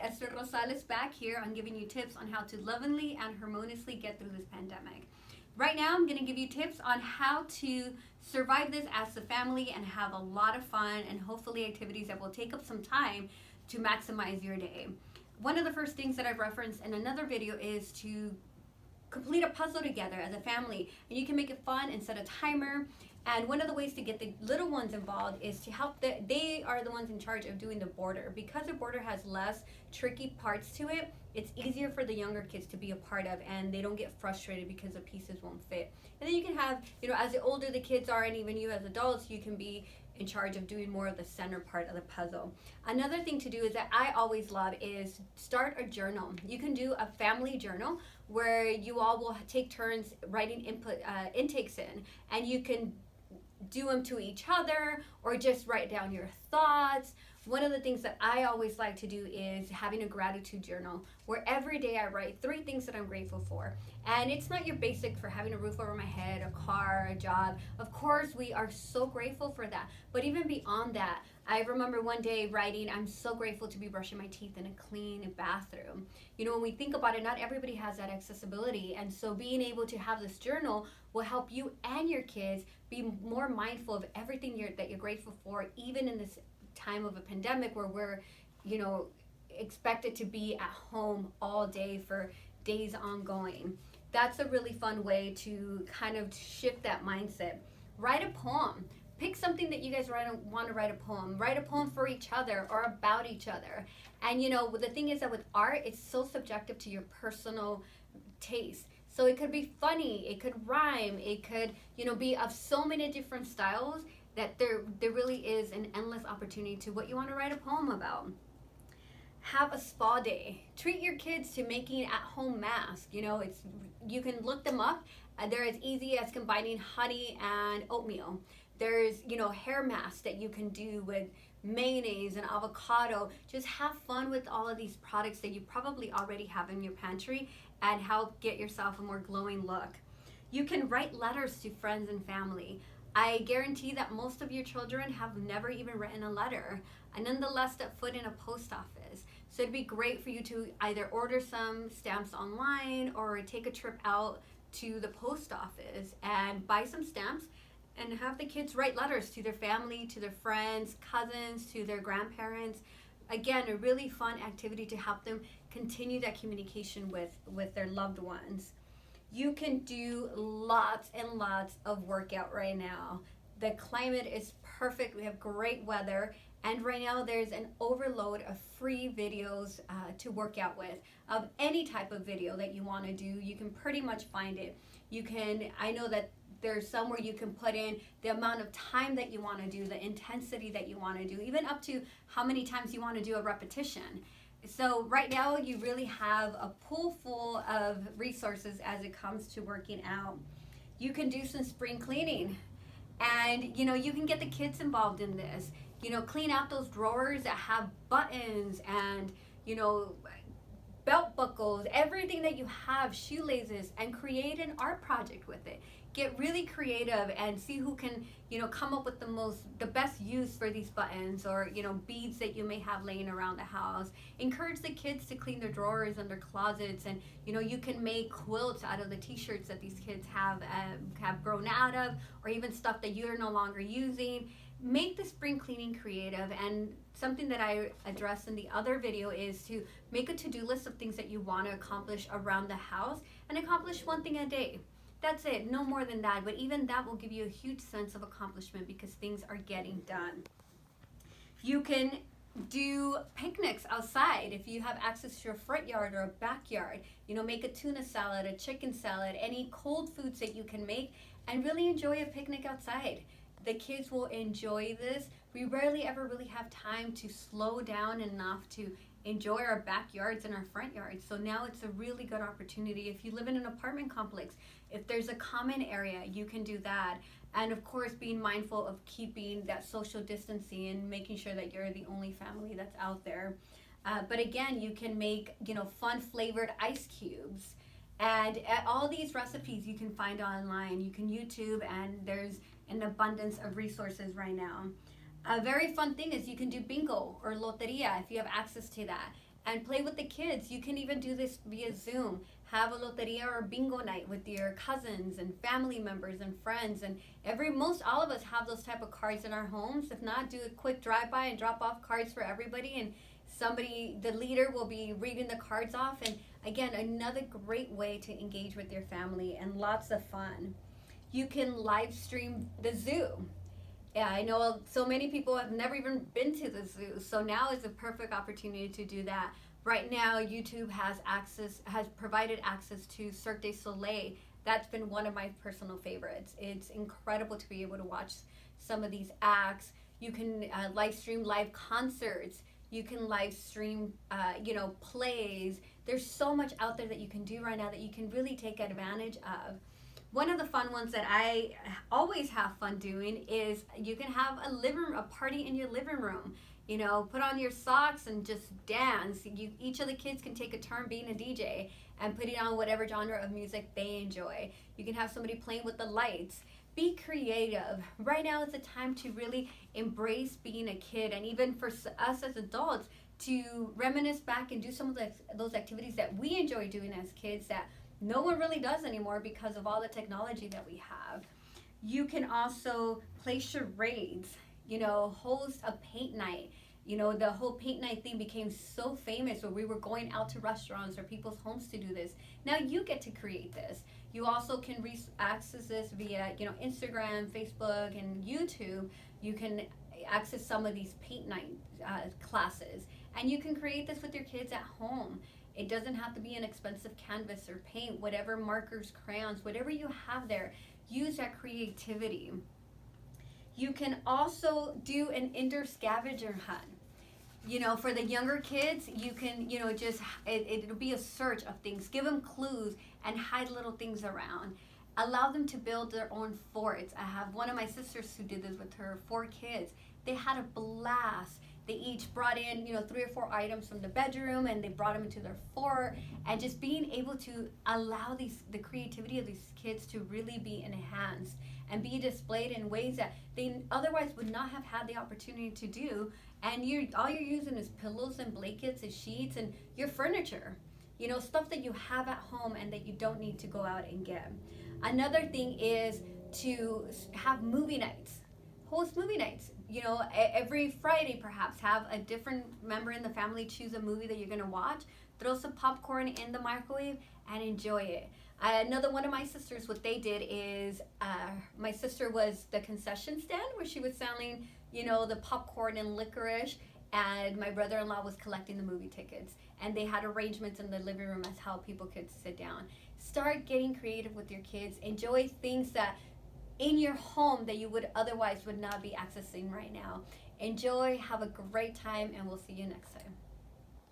Esther Rosales back here on giving you tips on how to lovingly and harmoniously get through this pandemic. Right now, I'm going to give you tips on how to survive this as a family and have a lot of fun and hopefully activities that will take up some time to maximize your day. One of the first things that I've referenced in another video is to complete a puzzle together as a family, and you can make it fun and set a timer. And one of the ways to get the little ones involved is to help they are the ones in charge of doing the border. Because the border has less tricky parts to it, it's easier for the younger kids to be a part of, and they don't get frustrated because the pieces won't fit. And then you can have, as the older the kids are, and even you as adults, you can be in charge of doing more of the center part of the puzzle. Another thing to do is that I always love is start a journal. You can do a family journal where you all will take turns writing intakes in, and you can do them to each other or just write down your thoughts. One of the things that I always like to do is having a gratitude journal where every day I write 3 things that I'm grateful for. And it's not your basic for having a roof over my head, a car, a job. Of course, we are so grateful for that. But even beyond that, I remember one day writing, I'm so grateful to be brushing my teeth in a clean bathroom. When we think about it, not everybody has that accessibility. And so being able to have this journal will help you and your kids be more mindful of everything that you're grateful for, even in this time of a pandemic where we're, expected to be at home all day for days ongoing. That's a really fun way to kind of shift that mindset. Write a poem. Pick something that you guys want to write a poem. Write a poem for each other or about each other. And the thing is that with art, it's so subjective to your personal taste. So it could be funny, it could rhyme, it could, be of so many different styles that there really is an endless opportunity to what you want to write a poem about. Have a spa day. Treat your kids to making at-home masks. You can look them up. They're as easy as combining honey and oatmeal. There's, hair masks that you can do with mayonnaise and avocado. Just have fun with all of these products that you probably already have in your pantry and help get yourself a more glowing look. You can write letters to friends and family. I guarantee that most of your children have never even written a letter, and nonetheless step foot in a post office. So it'd be great for you to either order some stamps online or take a trip out to the post office and buy some stamps and have the kids write letters to their family, to their friends, cousins, to their grandparents. Again, a really fun activity to help them continue that communication with their loved ones. You can do lots and lots of workout right now. The climate is perfect. We have great weather. And right now there's an overload of free videos to work out with. Of any type of video that you want to do, you can pretty much find it. I know that there's some where you can put in the amount of time that you want to do, the intensity that you want to do, even up to how many times you want to do a repetition. So right now you really have a pool full of resources as it comes to working out. You can do some spring cleaning, and you can get the kids involved in this. Clean out those drawers that have buttons and belt buckles, everything that you have, shoelaces, and create an art project with it. Get really creative and see who can, come up with the best use for these buttons or, beads that you may have laying around the house. Encourage the kids to clean their drawers and their closets, and, you can make quilts out of the t-shirts that these kids have grown out of, or even stuff that you're no longer using. Make the spring cleaning creative. And something that I addressed in the other video is to make a to-do list of things that you want to accomplish around the house and accomplish one thing a day. That's it, no more than that, but even that will give you a huge sense of accomplishment because things are getting done. You can do picnics outside if you have access to your front yard or a backyard. Make a tuna salad, a chicken salad, any cold foods that you can make, and really enjoy a picnic outside. The kids will enjoy this. We rarely ever really have time to slow down enough to enjoy our backyards and our front yards. So now it's a really good opportunity. If you live in an apartment complex, if there's a common area, you can do that. And of course, being mindful of keeping that social distancing and making sure that you're the only family that's out there. But again, you can make, fun flavored ice cubes. And all these recipes you can find online. You can YouTube, and there's an abundance of resources right now. A very fun thing is you can do bingo or loteria if you have access to that. and play with the kids. You can even do this via Zoom. Have a loteria or bingo night with your cousins and family members and friends. And most all of us have those type of cards in our homes. If not, do a quick drive-by and drop off cards for everybody. And the leader will be reading the cards off. And again, another great way to engage with your family and lots of fun. You can live stream the zoo. Yeah, I know so many people have never even been to the zoo, so now is a perfect opportunity to do that. Right now, YouTube has provided access to Cirque du Soleil. That's been one of my personal favorites. It's incredible to be able to watch some of these acts. You can live stream live concerts. You can live stream, plays. There's so much out there that you can do right now that you can really take advantage of. One of the fun ones that I always have fun doing is you can have a party in your living room. Put on your socks and just dance. Each of the kids can take a turn being a DJ and putting on whatever genre of music they enjoy. You can have somebody playing with the lights. Be creative. Right now is the time to really embrace being a kid, and even for us as adults to reminisce back and do some of those activities that we enjoy doing as kids that no one really does anymore because of all the technology that we have. You can also play charades, host a paint night. The whole paint night thing became so famous where we were going out to restaurants or people's homes to do this. Now you get to create this. You also can access this via, Instagram, Facebook, and YouTube. You can access some of these paint night classes, and you can create this with your kids at home. It doesn't have to be an expensive canvas or paint, whatever markers, crayons, whatever you have there, use that creativity. You can also do an indoor scavenger hunt. For the younger kids, you can, it'll be a search of things. Give them clues and hide little things around. Allow them to build their own forts. I have one of my sisters who did this with her 4 kids. They had a blast. They each brought in, 3 or 4 items from the bedroom, and they brought them into their fort. And just being able to allow the creativity of these kids to really be enhanced and be displayed in ways that they otherwise would not have had the opportunity to do. And all you're using is pillows and blankets and sheets and your furniture, stuff that you have at home and that you don't need to go out and get. Another thing is to have movie nights. Host movie nights. Every Friday perhaps have a different member in the family choose a movie that you're going to watch, throw some popcorn in the microwave and enjoy it. Another one of my sisters, what they did is, my sister was the concession stand where she was selling, the popcorn and licorice, and my brother-in-law was collecting the movie tickets. And they had arrangements in the living room as how people could sit down. Start getting creative with your kids. Enjoy things that in your home that you would not be accessing right now. Enjoy, have a great time, and we'll see you next time.